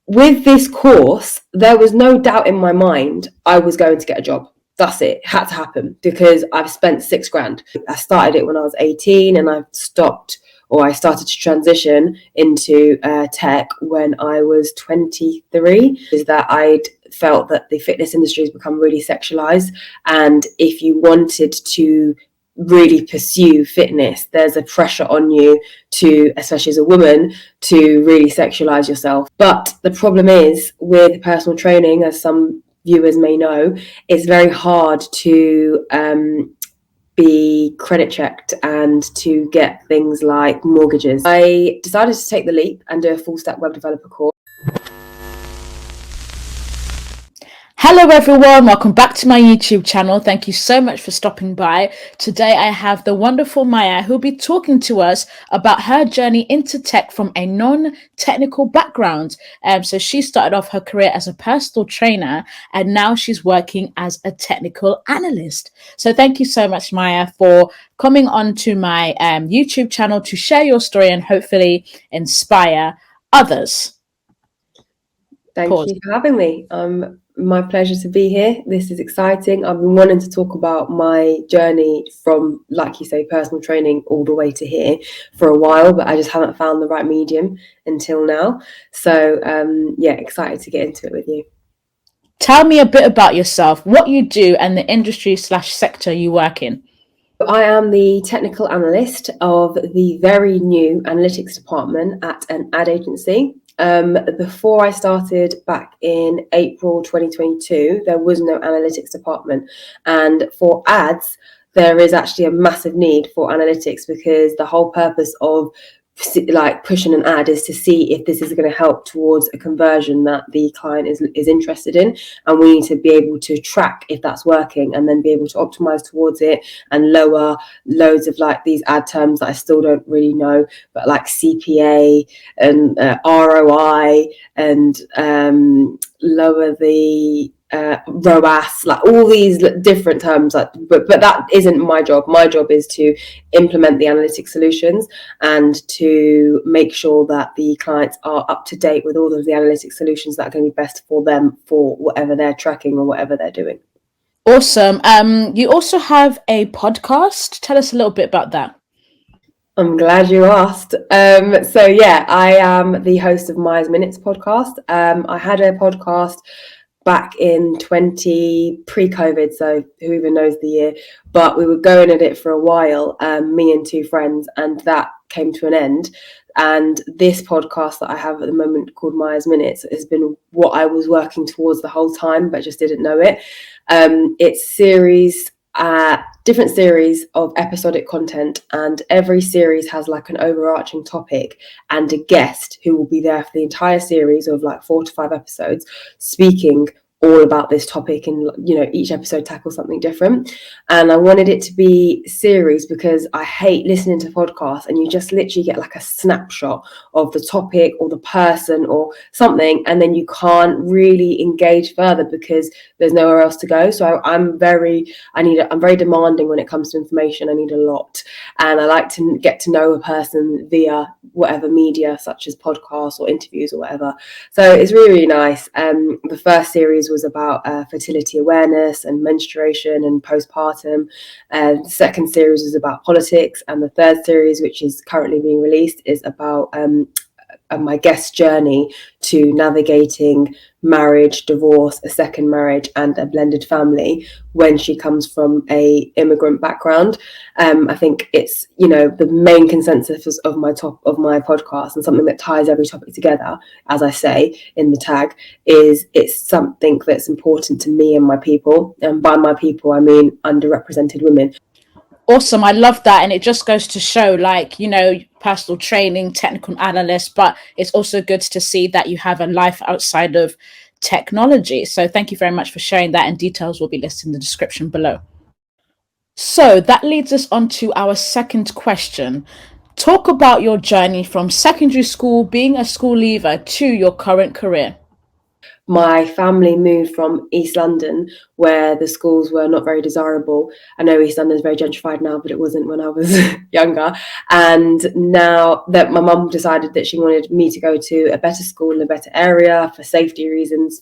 with this course, there was no doubt in my mind I was going to get a job. That's it. It had to happen because I've spent $6,000. I started it when I was 18 and I started to transition into tech when I was 23. Is that I'd felt that the fitness industry has become really sexualized, and if you wanted to really pursue fitness, there's a pressure on you to, especially as a woman, to really sexualize yourself. But the problem is with personal training, as some viewers may know, it's very hard to be credit checked and to get things like mortgages. I decided to take the leap and do a full stack web developer course. Hello everyone, welcome back to my YouTube channel. Thank you so much for stopping by. Today I have the wonderful Maya who'll be talking to us about her journey into tech from a non-technical background. So she started off her career as a personal trainer and now she's working as a technical analyst. So thank you so much, Maya, for coming on to my YouTube channel to share your story and hopefully inspire others. Thank you for having me. My pleasure to be here. This is exciting. I've been wanting to talk about my journey from, like you say, personal training all the way to here for a while, but I just haven't found the right medium until now. So excited to get into it with you. Tell me a bit about yourself, what you do and the industry/sector you work in. I am the technical analyst of the very new analytics department at an ad agency. Before I started back in April 2022, there was no analytics department. And for ads, there is actually a massive need for analytics because the whole purpose of like pushing an ad is to see if this is going to help towards a conversion that the client is interested in, and we need to be able to track if that's working and then be able to optimize towards it and lower loads of like these ad terms that I still don't really know, but like CPA and ROI and lower the ROAS, like all these different terms, like, but that isn't my job. My job is to implement the analytic solutions and to make sure that the clients are up to date with all of the analytic solutions that are going to be best for them for whatever they're tracking or whatever they're doing. Awesome. You also have a podcast. Tell us a little bit about that. I'm glad you asked. So yeah, I am the host of Maya's Minutes podcast. I had a podcast back in pre-COVID, so who even knows the year, but we were going at it for a while, me and two friends, and that came to an end. And this podcast that I have at the moment called Maya's Minutes has been what I was working towards the whole time, but just didn't know it. It's different series of episodic content, and every series has like an overarching topic and a guest who will be there for the entire series of like 4 to 5 episodes speaking all about this topic, and each episode tackles something different. And I wanted it to be series because I hate listening to podcasts and you just literally get like a snapshot of the topic or the person or something, and then you can't really engage further because there's nowhere else to go. So I'm very demanding when it comes to information. I need a lot, and I like to get to know a person via whatever media, such as podcasts or interviews or whatever. So it's really, really nice. The first series was about fertility awareness and menstruation and postpartum. The second series is about politics, and the third series, which is currently being released, is about my guest's journey to navigating marriage, divorce, a second marriage, and a blended family when she comes from a immigrant background. I think it's the main consensus of my podcast, and something that ties every topic together, as I say in the tag, is it's something that's important to me and my people, and by my people I mean underrepresented women. Awesome. I love that. And it just goes to show, personal training, technical analyst, but it's also good to see that you have a life outside of technology. So thank you very much for sharing that, and details will be listed in the description below. So that leads us on to our second question. Talk about your journey from secondary school, being a school leaver, to your current career. my family moved from East London, where the schools were not very desirable. I know East London is very gentrified now, but it wasn't when I was younger. And now that my mum decided that she wanted me to go to a better school in a better area for safety reasons,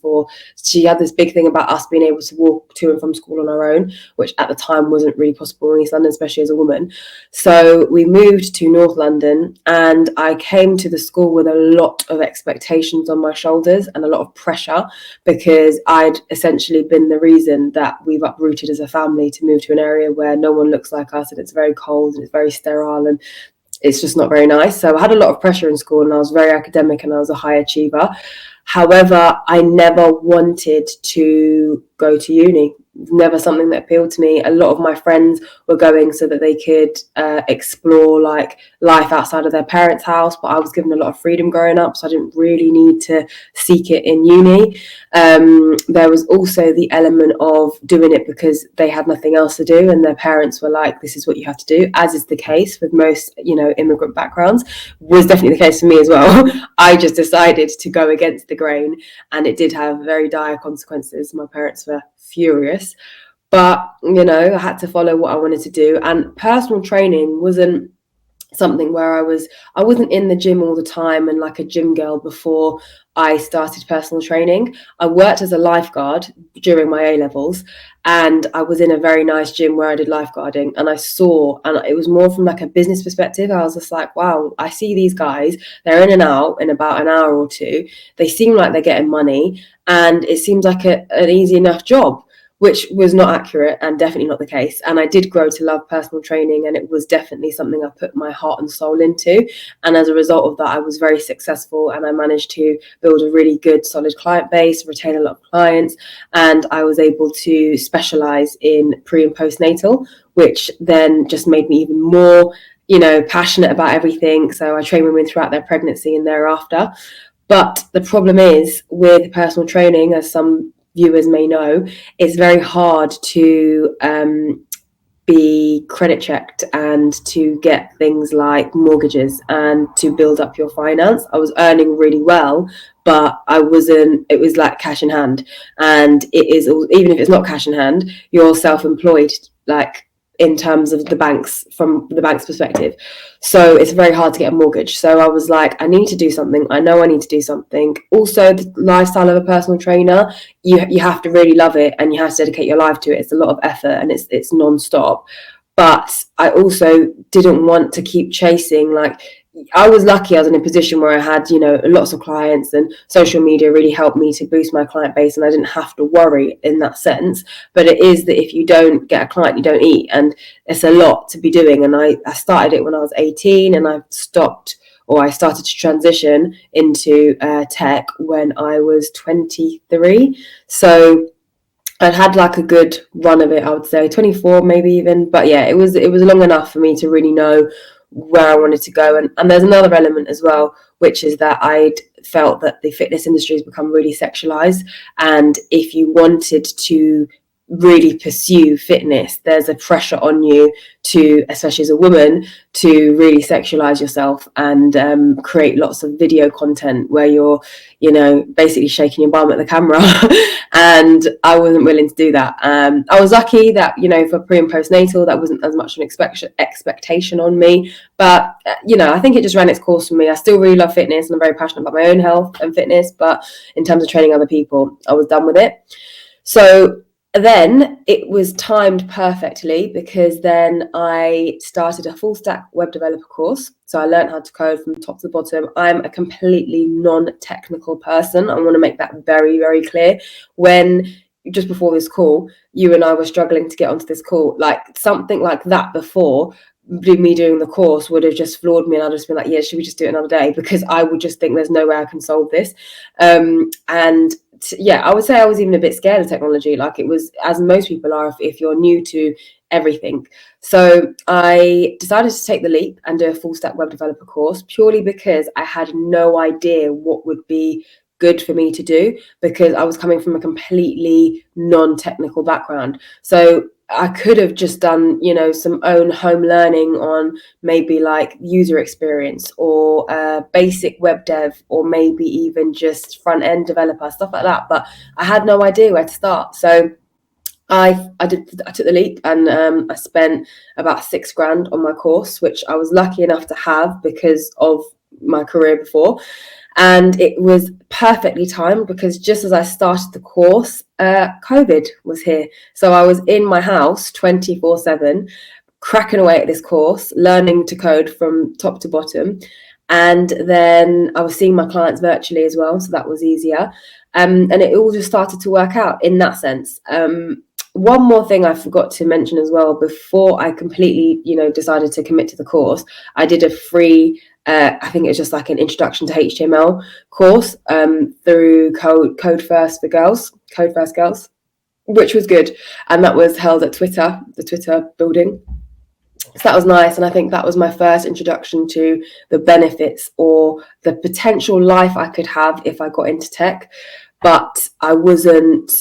she had this big thing about us being able to walk to and from school on our own, which at the time wasn't really possible in East London, especially as a woman. So we moved to North London, and I came to the school with a lot of expectations on my shoulders and a lot of pressure, because I'd essentially been the reason that we've uprooted as a family to move to an area where no one looks like us, and it's very cold and it's very sterile and it's just not very nice. So I had a lot of pressure in school, and I was very academic and I was a high achiever. However, I never wanted to go to uni. Never something that appealed to me. A lot of my friends were going so that they could explore like life outside of their parents' house, but I was given a lot of freedom growing up, so I didn't really need to seek it in uni. There was also the element of doing it because they had nothing else to do, and their parents were like, this is what you have to do, as is the case with most, immigrant backgrounds. Was definitely the case for me as well. I just decided to go against the grain, and it did have very dire consequences. My parents were furious, but I had to follow what I wanted to do. And personal training wasn't something where I wasn't in the gym all the time and like a gym girl before I started personal training. I worked as a lifeguard during my A levels, and I was in a very nice gym where I did lifeguarding, and and it was more from like a business perspective. I was just like, wow, I see these guys, they're in and out in about an hour or two. They seem like they're getting money, and it seems like an easy enough job, which was not accurate and definitely not the case. And I did grow to love personal training, and it was definitely something I put my heart and soul into. And as a result of that, I was very successful, and I managed to build a really good, solid client base, retain a lot of clients, and I was able to specialize in pre and postnatal, which then just made me even more, passionate about everything. So I train women throughout their pregnancy and thereafter. But the problem is with personal training, as some viewers may know, it's very hard to be credit checked and to get things like mortgages and to build up your finance. I was earning really well, but it was like cash in hand. And it is, even if it's not cash in hand, you're self-employed, like in terms of from the bank's perspective. So it's very hard to get a mortgage. So I was like, I need to do something. I know I need to do something. Also, the lifestyle of a personal trainer, you have to really love it, and you have to dedicate your life to it. It's a lot of effort, and it's non-stop. But I also didn't want to keep chasing, like, I was lucky I was in a position where I had, lots of clients, and social media really helped me to boost my client base, and I didn't have to worry in that sense. But it is that if you don't get a client, you don't eat, and it's a lot to be doing. And I started it when I was 18, and I started to transition into tech when I was 23. So I'd had like a good run of it, I would say 24 maybe even. But yeah, it was long enough for me to really know where I wanted to go. And there's another element as well, which is that I'd felt that the fitness industry has become really sexualized. And if you wanted to really pursue fitness, there's a pressure on you to, especially as a woman, to really sexualize yourself and create lots of video content where you're, basically shaking your bum at the camera. And I wasn't willing to do that. I was lucky that, for pre and postnatal, that wasn't as much an expectation on me. But, I think it just ran its course for me. I still really love fitness, and I'm very passionate about my own health and fitness. But in terms of training other people, I was done with it. So then it was timed perfectly, because then I started a full stack web developer course. So I learned how to code from top to bottom. I'm a completely non-technical person. I want to make that very, very clear. When just before this call, you and I were struggling to get onto this call, like something like that before me doing the course would have just floored me, and I'd just been like, yeah, should we just do it another day? Because I would just think there's no way I can solve this. I would say I was even a bit scared of technology. Like, it was, as most people are, if you're new to everything. So I decided to take the leap and do a full stack web developer course, purely because I had no idea what would be good for me to do, because I was coming from a completely non-technical background. So I could have just done, some own home learning on maybe like user experience or basic web dev, or maybe even just front end developer, stuff like that. But I had no idea where to start. So I took the leap, and I spent about £6,000 on my course, which I was lucky enough to have because of my career before. And it was perfectly timed because just as I started the course, COVID was here. So I was in my house 24/7, cracking away at this course, learning to code from top to bottom. And then I was seeing my clients virtually as well. So that was easier. And it all just started to work out in that sense. One more thing I forgot to mention as well, before I completely, decided to commit to the course, I did a free, I think it was just like an introduction to HTML course through Code First Girls, which was good. And that was held at the Twitter building. So that was nice. And I think that was my first introduction to the benefits or the potential life I could have if I got into tech. But I wasn't,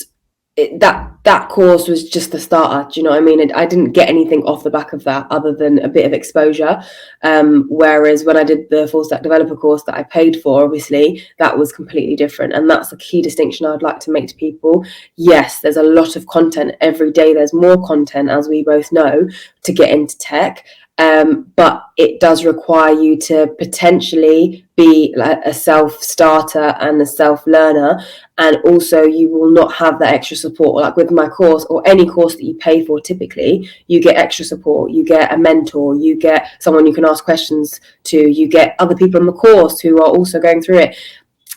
that course was just the starter. Do you know what I mean? I didn't get anything off the back of that other than a bit of exposure. Whereas when I did the full stack developer course that I paid for, obviously that was completely different. And that's the key distinction I'd like to make to people. Yes, there's a lot of content every day. There's more content, as we both know, to get into tech. But it does require you to potentially be like a self-starter and a self-learner, and also you will not have that extra support. Like with my course or any course that you pay for, typically you get extra support, you get a mentor, you get someone you can ask questions to, you get other people in the course who are also going through it.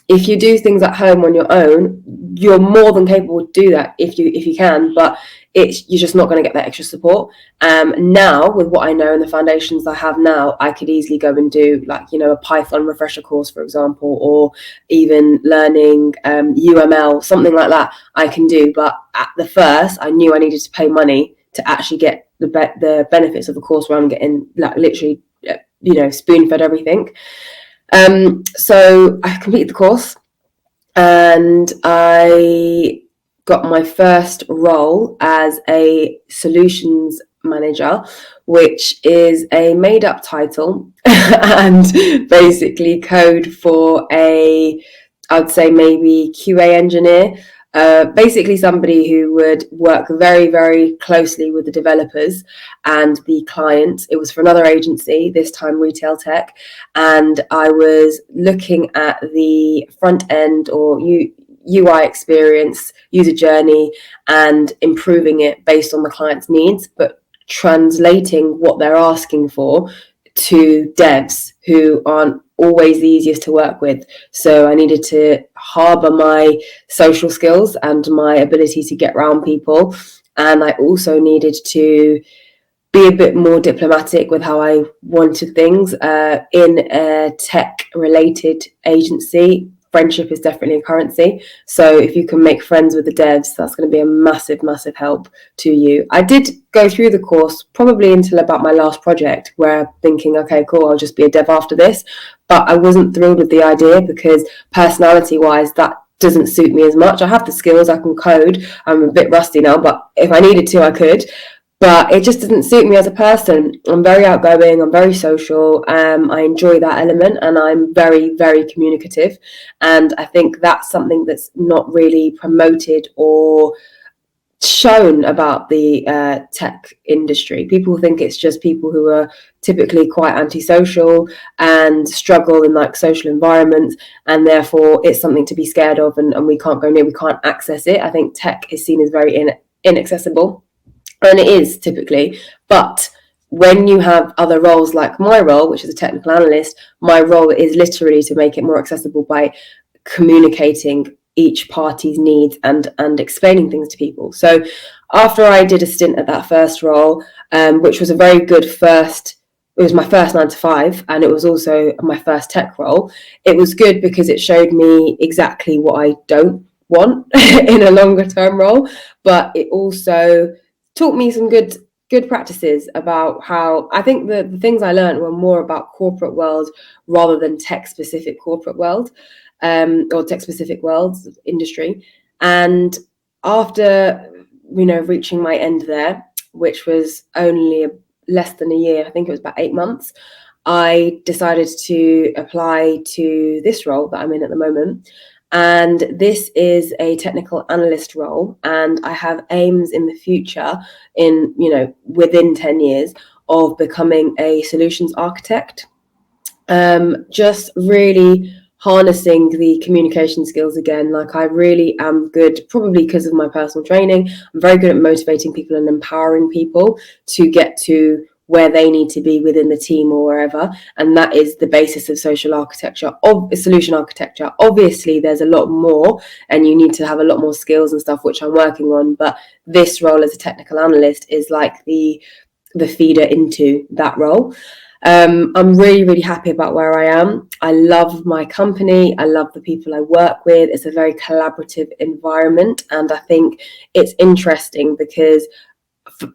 If you do things at home on your own, you're more than capable to do that if you can, but you're just not going to get that extra support. Now, with what I know and the foundations I have now, I could easily go and do like, a Python refresher course, for example, or even learning UML, something like that I can do. But at the first, I knew I needed to pay money to actually get the benefits of the course, where I'm getting like literally, spoon-fed everything. So I completed the course, and I got my first role as a solutions manager, which is a made up title and basically code for I'd say maybe QA engineer. Basically somebody who would work very, very closely with the developers and the client. It was for another agency, this time retail tech, and I was looking at the front end or UI experience, user journey, and improving it based on the client's needs, but translating what they're asking for to devs who aren't always the easiest to work with. So I needed to harbour my social skills and my ability to get around people. And I also needed to be a bit more diplomatic with how I wanted things. In a tech-related agency, friendship is definitely a currency. So if you can make friends with the devs, that's going to be a massive, massive help to you. I did go through the course probably until about my last project, where I'm thinking, okay, cool, I'll just be a dev after this. But I wasn't thrilled with the idea because personality-wise, that doesn't suit me as much. I have the skills, I can code. I'm a bit rusty now, but if I needed to, I could. But it just doesn't suit me as a person. I'm very outgoing, I'm very social, I enjoy that element, and I'm very, very communicative. And I think that's something that's not really promoted or shown about the tech industry. People think it's just people who are typically quite antisocial and struggle in like social environments, and therefore it's something to be scared of, and we can't go near, we can't access it. I think tech is seen as very inaccessible. And it is typically, but when you have other roles like my role, which is a technical analyst, my role is literally to make it more accessible by communicating each party's needs and explaining things to people. So after I did a stint at that first role, which was a very good it was my first 9 to 5, and it was also my first tech role. It was good because it showed me exactly what I don't want in a longer term role, but it also taught me some good practices about how I think the things I learned were more about corporate world rather than tech specific corporate world, or tech specific worlds industry. And after reaching my end there, which was only less than a year, I think it was about 8 months, I decided to apply to this role that I'm in at the moment. And this is a technical analyst role, and I have aims in the future, in within 10 years, of becoming a solutions architect. Just really harnessing the communication skills again. Like, I really am good, probably because of my personal training. I'm very good at motivating people and empowering people to get to where they need to be within the team or wherever. And that is the basis of social architecture, of solution architecture. Obviously, there's a lot more, and you need to have a lot more skills and stuff, which I'm working on. But this role as a technical analyst is like the feeder into that role. I'm really, really happy about where I am. I love my company. I love the people I work with. It's a very collaborative environment. And I think it's interesting because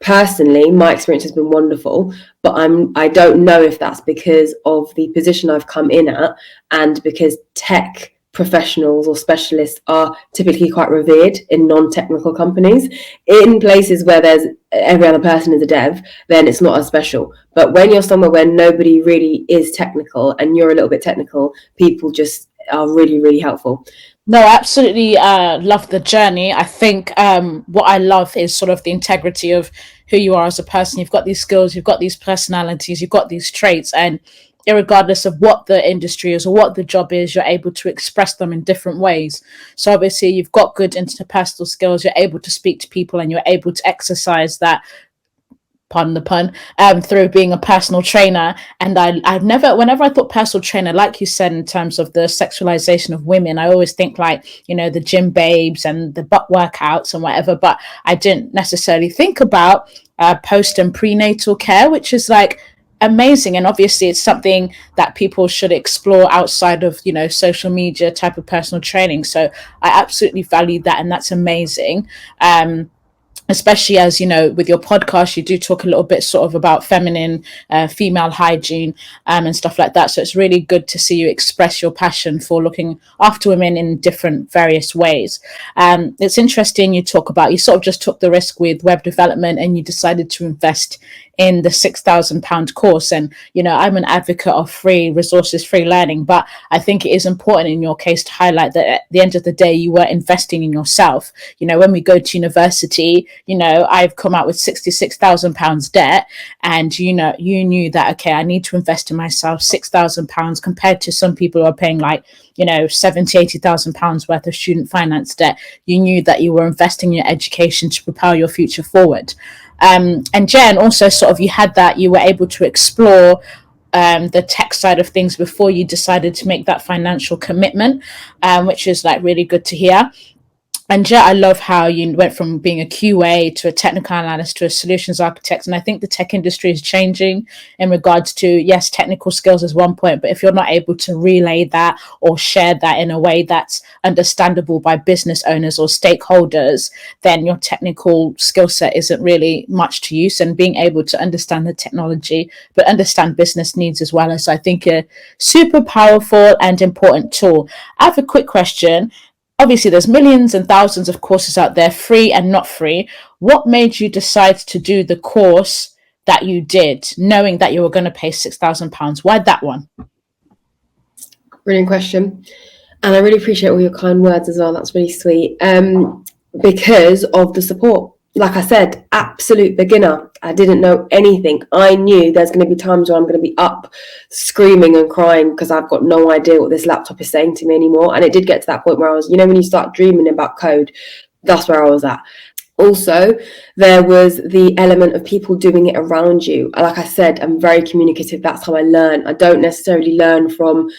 personally, my experience has been wonderful, but I don't know if that's because of the position I've come in at, and because tech professionals or specialists are typically quite revered in non-technical companies. In places where there's every other person is a dev, then it's not as special. But when you're somewhere where nobody really is technical and you're a little bit technical, people just are really, really helpful. No, I absolutely love the journey. I think what I love is sort of the integrity of who you are as a person. You've got these skills, you've got these personalities, you've got these traits, and regardless of what the industry is or what the job is, you're able to express them in different ways. So obviously you've got good interpersonal skills, you're able to speak to people, and you're able to exercise that, pardon the pun, through being a personal trainer. And I've never, whenever I thought personal trainer, like you said, in terms of the sexualization of women, I always think like, the gym babes and the butt workouts and whatever, but I didn't necessarily think about post and prenatal care, which is like amazing. And obviously it's something that people should explore outside of social media type of personal training. So I absolutely value that, and that's amazing. Especially as with your podcast, you do talk a little bit sort of about feminine, female hygiene, and stuff like that. So it's really good to see you express your passion for looking after women in different various ways. It's interesting, you sort of just took the risk with web development, and you decided to invest in the £6,000 course. And I'm an advocate of free resources, free learning, but I think it is important in your case to highlight that at the end of the day you were investing in yourself. When we go to university, I've come out with £66,000 debt, and you knew that, okay, I need to invest in myself. £6,000 compared to some people who are paying like £70,000-80,000 worth of student finance debt. You knew that you were investing in your education to propel your future forward. And Jen, also sort of, you were able to explore the tech side of things before you decided to make that financial commitment, which is like really good to hear. And yeah, I love how you went from being a QA to a technical analyst to a solutions architect. And I think the tech industry is changing in regards to, yes, technical skills is one point, but if you're not able to relay that or share that in a way that's understandable by business owners or stakeholders, then your technical skill set isn't really much to use. And being able to understand the technology, but understand business needs as well, is, I think, a super powerful and important tool. I have a quick question. Obviously, there's millions and thousands of courses out there, free and not free. What made you decide to do the course that you did, knowing that you were going to pay £6,000? Why that one? Brilliant question. And I really appreciate all your kind words as well. That's really sweet. Because of the support. Like I said, absolute beginner. I didn't know anything. I knew there's going to be times where I'm going to be up screaming and crying because I've got no idea what this laptop is saying to me anymore. And it did get to that point where I was, when you start dreaming about code, that's where I was at. Also, there was the element of people doing it around you. Like I said, I'm very communicative. That's how I learn. I don't necessarily learn from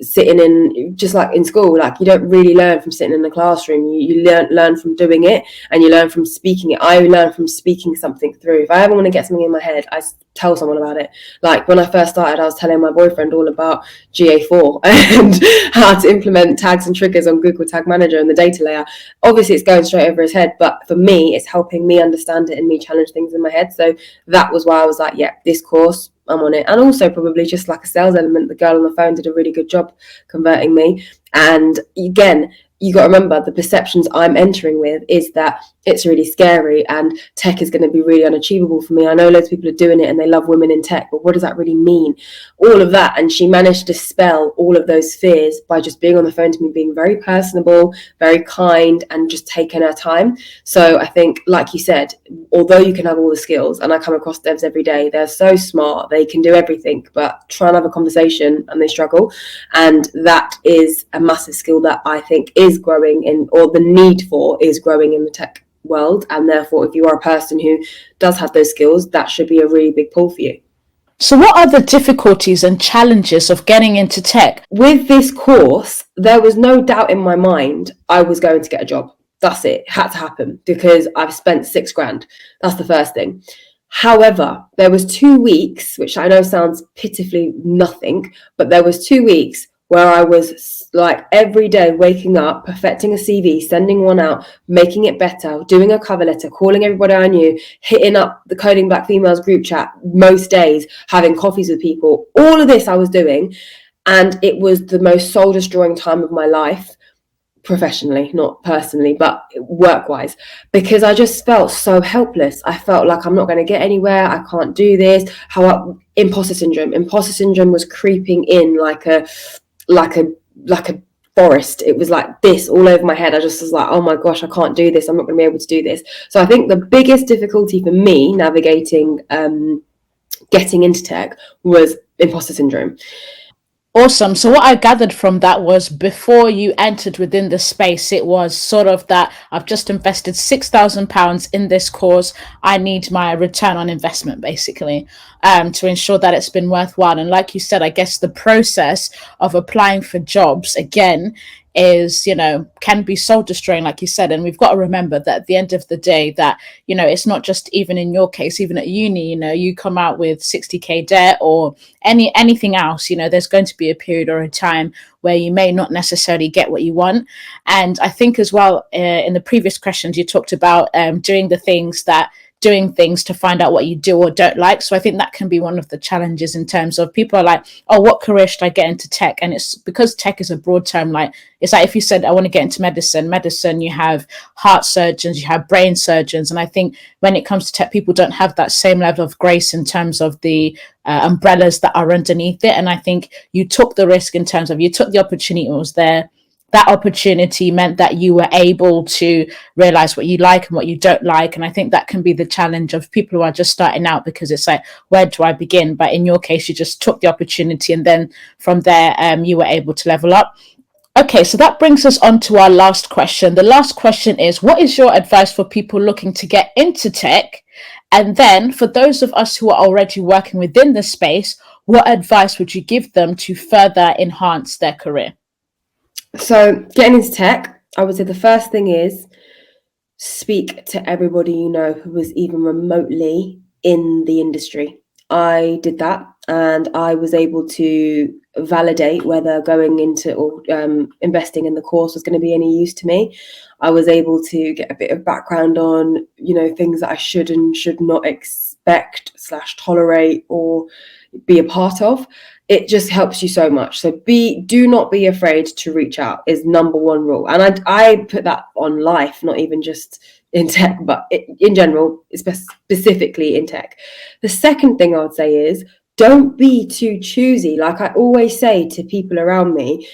sitting in, just like in school, like you don't really learn from sitting in the classroom. You learn from doing it, and you learn from speaking it. I learn from speaking something through. If I ever want to get something in my head, I tell someone about it. Like when I first started, I was telling my boyfriend all about GA4 and how to implement tags and triggers on Google Tag Manager and the data layer. Obviously it's going straight over his head, but for me it's helping me understand it and me challenge things in my head. So that was why I was like, yeah, this course, I'm on it. And also probably just like a sales element, the girl on the phone did a really good job converting me. And again, you got to remember the perceptions I'm entering with is that it's really scary and tech is going to be really unachievable for me. I know loads of people are doing it and they love women in tech, but what does that really mean? All of that. And she managed to dispel all of those fears by just being on the phone to me, being very personable, very kind, and just taking her time. So I think, like you said, although you can have all the skills, and I come across devs every day, they're so smart, they can do everything, but try and have a conversation and they struggle. And that is a massive skill that I think is growing in, or the need for is growing in the tech world. And therefore, if you are a person who does have those skills, that should be a really big pull for you. So what are the difficulties and challenges of getting into tech? With this course, there was no doubt in my mind I was going to get a job. That's it. It had to happen because I've spent £6,000. That's the first thing. However, there was 2 weeks, which I know sounds pitifully nothing, but there was 2 weeks where I was like every day waking up, perfecting a CV, sending one out, making it better, doing a cover letter, calling everybody I knew, hitting up the Coding Black Females group chat most days, having coffees with people. All of this I was doing. And it was the most soul destroying time of my life, professionally, not personally, but work-wise, because I just felt so helpless. I felt like I'm not going to get anywhere. I can't do this. Imposter syndrome was creeping in like a forest. It was like this all over my head. I just was like, oh my gosh, I can't do this. I'm not going to be able to do this. So I think the biggest difficulty for me navigating getting into tech was imposter syndrome. Awesome. So what I gathered from that was before you entered within the space, it was sort of that I've just invested £6,000 in this course. I need my return on investment, basically, to ensure that it's been worthwhile. And like you said, I guess the process of applying for jobs, again, is, can be soul destroying, like you said. And we've got to remember that at the end of the day that, it's not just, even in your case, even at uni, you come out with 60k debt or anything else, there's going to be a period or a time where you may not necessarily get what you want. And I think as well, in the previous questions, you talked about doing things to find out what you do or don't like. So I think that can be one of the challenges in terms of people are like, oh, what career should I get into tech? And it's because tech is a broad term. Like, it's like if you said, I want to get into medicine, you have heart surgeons, you have brain surgeons. And I think when it comes to tech, people don't have that same level of grace in terms of the umbrellas that are underneath it. And I think you took the risk in terms of you took the opportunity, it was there. That opportunity meant that you were able to realize what you like and what you don't like. And I think that can be the challenge of people who are just starting out, because it's like, where do I begin? But in your case, you just took the opportunity, and then from there, you were able to level up. Okay, so that brings us on to our last question. The last question is, what is your advice for people looking to get into tech? And then for those of us who are already working within the space, what advice would you give them to further enhance their career? So getting into tech, I would say the first thing is speak to everybody you know who was even remotely in the industry. I did that, and I was able to validate whether going into or investing in the course was going to be any use to me. I was able to get a bit of background on, things that I should and should not expect / tolerate or be a part of. It just helps you so much. So do not be afraid to reach out is number one rule. And I put that on life, not even just in tech, but in general, specifically in tech. The second thing I would say is don't be too choosy. Like I always say to people around me,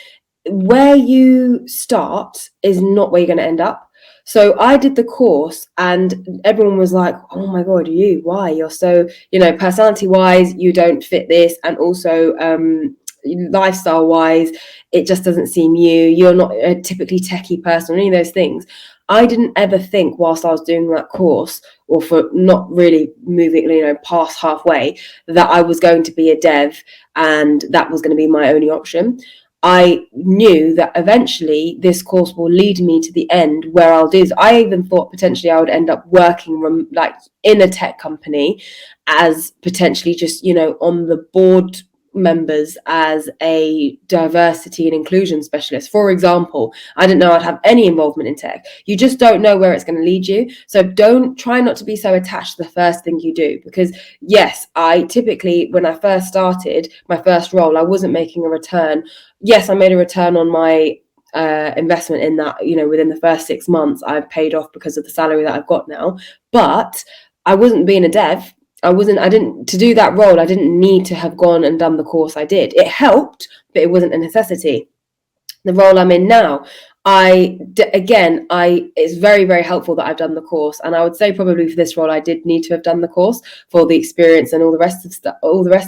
where you start is not where you're going to end up. So I did the course and everyone was like, oh my God, why? You're so, personality wise, you don't fit this. And also lifestyle wise, it just doesn't seem you. You're not a typically techie person, or any of those things. I didn't ever think whilst I was doing that course, or for not really moving, past halfway, that I was going to be a dev and that was going to be my only option. I knew that eventually this course will lead me to the end where I'll do this. I even thought potentially I would end up working in a tech company as potentially just, on the board members as a diversity and inclusion specialist. For example, I didn't know I'd have any involvement in tech. You just don't know where it's going to lead you. So try not to be so attached to the first thing you do, because yes, I typically, when I first started my first role, I wasn't making a return. Yes, I made a return on my investment in that, within the first 6 months I've paid off because of the salary that I've got now. But I wasn't being a dev. To do that role, I didn't need to have gone and done the course I did. It helped, but it wasn't a necessity. The role I'm in now, it's very, very helpful that I've done the course. And I would say probably for this role, I did need to have done the course for the experience and all the rest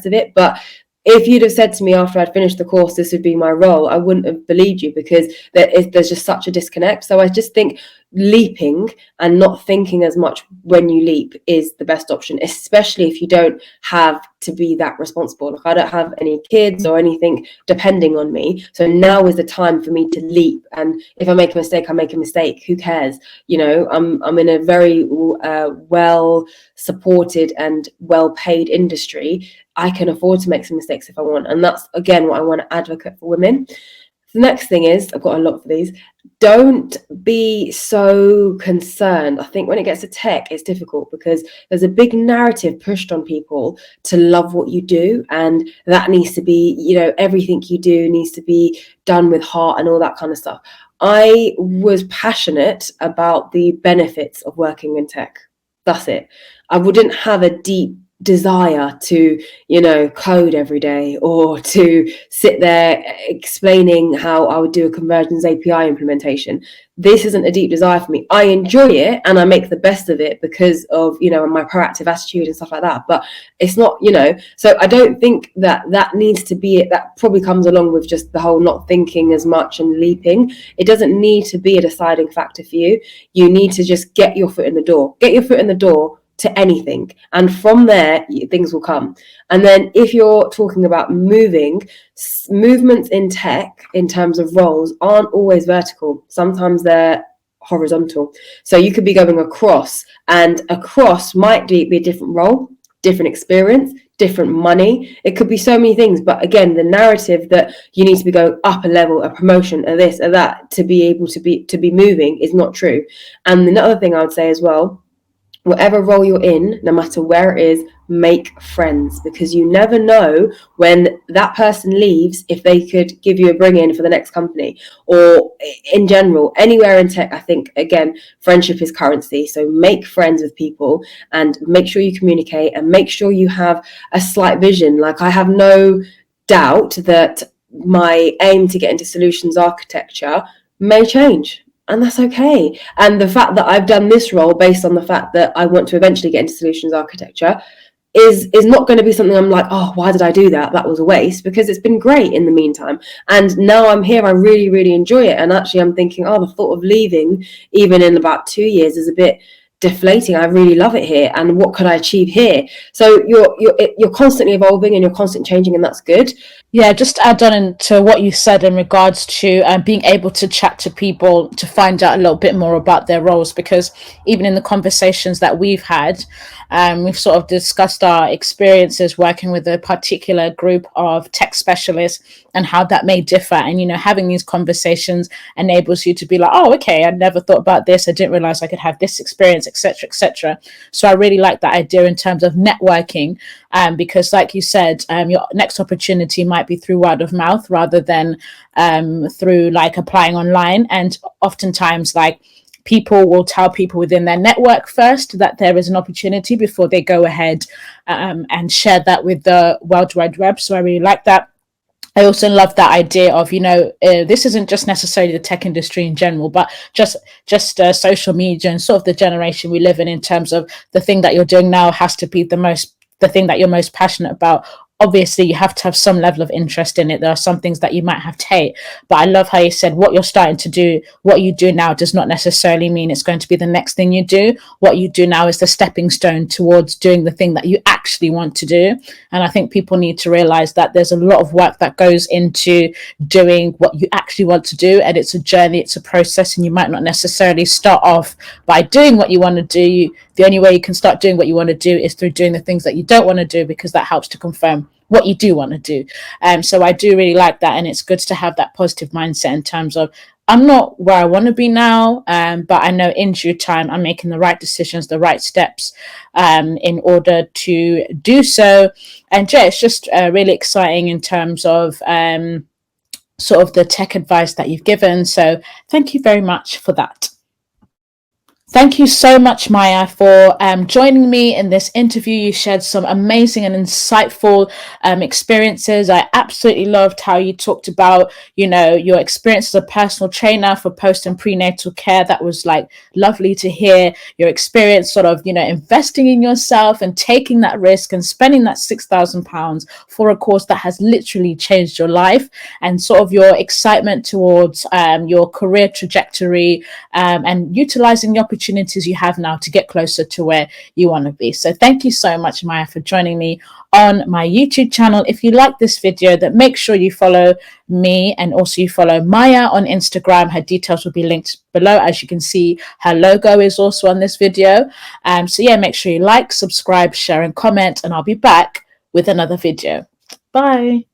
of it. But if you'd have said to me after I'd finished the course, this would be my role, I wouldn't have believed you, because there's just such a disconnect. So I just think leaping and not thinking as much when you leap is the best option, especially if you don't have to be that responsible. Like, I don't have any kids or anything depending on me. So now is the time for me to leap. And if I make a mistake, I make a mistake. Who cares? I'm in a very well supported and well paid industry. I can afford to make some mistakes if I want. And that's, again, what I want to advocate for women. The next thing is, I've got a lot for these, don't be so concerned. I think when it gets to tech, it's difficult because there's a big narrative pushed on people to love what you do. And that needs to be, everything you do needs to be done with heart and all that kind of stuff. I was passionate about the benefits of working in tech. That's it. I wouldn't have a deep desire to code every day, or to sit there explaining how I would do a conversions API implementation. This isn't a deep desire for me. I enjoy it and I make the best of it because of my proactive attitude and stuff like that, but it's not, so I don't think that needs to be it. That probably comes along with just the whole not thinking as much and leaping. It doesn't need to be a deciding factor for you. You need to just get your foot in the door to anything, and from there things will come. And then if you're talking about movements in tech in terms of roles aren't always vertical. Sometimes they're horizontal. So you could be going across, and across might be a different role, different experience, different money. It could be so many things. But again, the narrative that you need to be going up a level, a promotion, or this or that to be able to be moving is not true. And another thing I would say as well, whatever role you're in, no matter where it is, make friends, because you never know when that person leaves if they could give you a bring in for the next company, or in general, anywhere in tech. I think, again, friendship is currency. So make friends with people and make sure you communicate and make sure you have a slight vision. Like, I have no doubt that my aim to get into solutions architecture may change. And that's okay. And the fact that I've done this role based on the fact that I want to eventually get into solutions architecture is not going to be something I'm like, oh, why did I do that? That was a waste, because it's been great in the meantime. And now I'm here. I really, really enjoy it. And actually, I'm thinking, oh, the thought of leaving, even in about 2 years, is a bit deflating. I really love it here. And what could I achieve here? So you're constantly evolving and you're constantly changing, and that's good. Yeah, just to add on into what you said in regards to being able to chat to people to find out a little bit more about their roles, because even in the conversations that we've had, we've sort of discussed our experiences working with a particular group of tech specialists and how that may differ. And, having these conversations enables you to be like, oh, okay, I never thought about this. I didn't realize I could have this experience, etc., etc. So I really like that idea in terms of networking, because like you said, your next opportunity might be through word of mouth rather than through like applying online. And oftentimes, like, people will tell people within their network first that there is an opportunity before they go ahead and share that with the World Wide Web. So I really like that. I also love that idea of, this isn't just necessarily the tech industry in general, but just social media and sort of the generation we live in terms of the thing that you're doing now has to be the thing that you're most passionate about. Obviously, you have to have some level of interest in it. There are some things that you might have to hate, but I love how you said what you're starting to do, what you do now does not necessarily mean it's going to be the next thing you do. What you do now is the stepping stone towards doing the thing that you actually want to do. And I think people need to realize that there's a lot of work that goes into doing what you actually want to do. And it's a journey, it's a process, and you might not necessarily start off by doing what you want to do. The only way you can start doing what you want to do is through doing the things that you don't want to do, because that helps to confirm what you do want to do. So I do really like that. And it's good to have that positive mindset in terms of, I'm not where I want to be now, but I know in due time I'm making the right decisions, the right steps in order to do so. And yeah, it's just really exciting in terms of sort of the tech advice that you've given. So thank you very much for that. Thank you so much, Maya, for joining me in this interview. You shared some amazing and insightful experiences. I absolutely loved how you talked about, your experience as a personal trainer for post and prenatal care. That was like lovely to hear. Your experience sort of, investing in yourself and taking that risk and spending that £6,000 for a course that has literally changed your life, and sort of your excitement towards your career trajectory and utilizing the opportunities you have now to get closer to where you want to be. So thank you so much, Maya, for joining me on my YouTube channel. If you like this video, then make sure you follow me, and also you follow Maya on Instagram. Her details will be linked below. As you can see, her logo is also on this video. So yeah, make sure you like, subscribe, share, and comment, and I'll be back with another video. Bye.